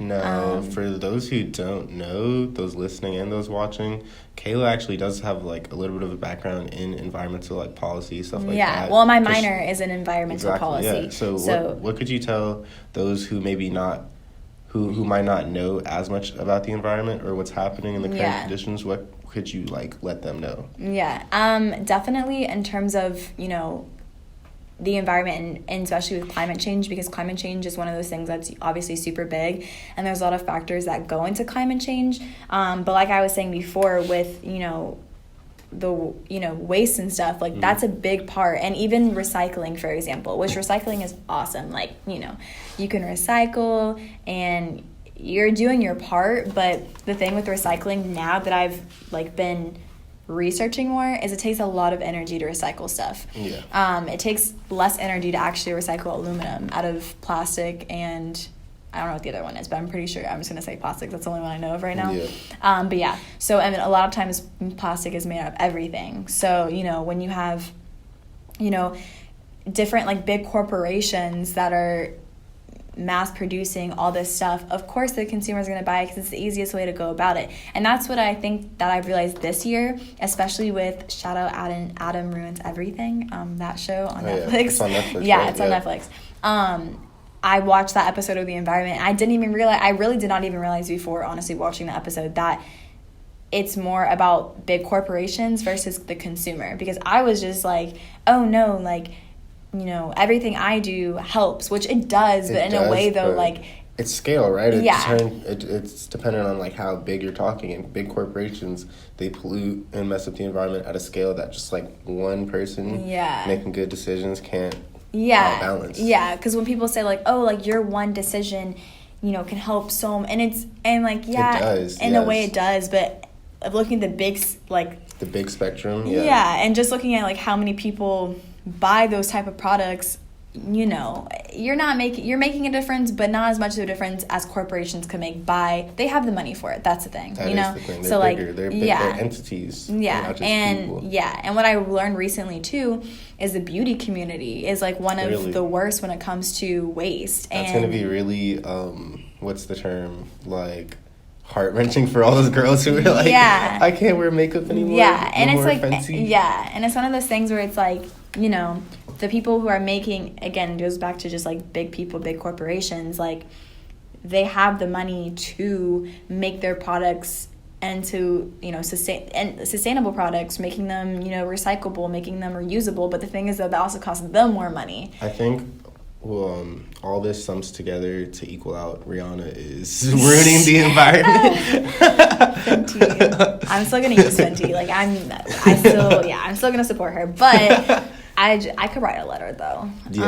No, for those who don't know, those listening and those watching, Kayla actually does have like a little bit of a background in environmental like policy, stuff like that. Yeah, well, my minor is in environmental policy. Yeah. So what could you tell those who maybe not, who might not know as much about the environment or what's happening in the current conditions? What could you like let them know? Yeah, definitely in terms of, the environment and especially with climate change, because climate change is one of those things that's obviously super big and there's a lot of factors that go into climate change. But like I was saying before with, the waste and stuff, like that's a big part. And even recycling, for example, which recycling is awesome. Like, you can recycle and you're doing your part, but the thing with recycling now that I've like been researching more is it takes a lot of energy to recycle stuff. It takes less energy to actually recycle aluminum out of plastic, and I don't know what the other one is, but I'm pretty sure I'm just gonna say plastic. That's the only one I know of right now. But yeah, so I mean, a lot of times plastic is made out of everything. So when you have different like big corporations that are mass producing all this stuff, of course the consumer is going to buy it because it's the easiest way to go about it. And that's what I think that I've realized this year, especially with shout out Adam Ruins Everything, that show on Netflix. It's on Netflix. It's on Netflix. I watched that episode of The Environment. I really did not even realize before, honestly, watching the episode, that it's more about big corporations versus the consumer, because I was just like, oh no, like, everything I do helps, which it does, but in a way though, like, it's scale, right? It's dependent on like how big you're talking, and big corporations, they pollute and mess up the environment at a scale that just like one person making good decisions can't balance. Because when people say like, oh, like your one decision, can help so, and it does, in a way it does, but looking at the big spectrum, and just looking at like how many people buy those type of products, you're making a difference, but not as much of a difference as corporations can make they have the money for it. That's the thing. That is the thing. They're bigger. They're bigger entities. Not just people. And what I learned recently too is the beauty community is like one of the worst when it comes to waste. That's going to be really what's the term, like heart-wrenching for all those girls who are like, I can't wear makeup anymore. And it's like fancy. And it's one of those things where it's like, the people who are making, again, it goes back to just like big people, big corporations, like they have the money to make their products into sustainable products, making them recyclable, making them reusable. But the thing is that also costs them more money. I think all this sums together to equal out Rihanna is ruining the environment. Fenty. I'm still gonna use Fenty. Like I'm still gonna support her, but I could write a letter though.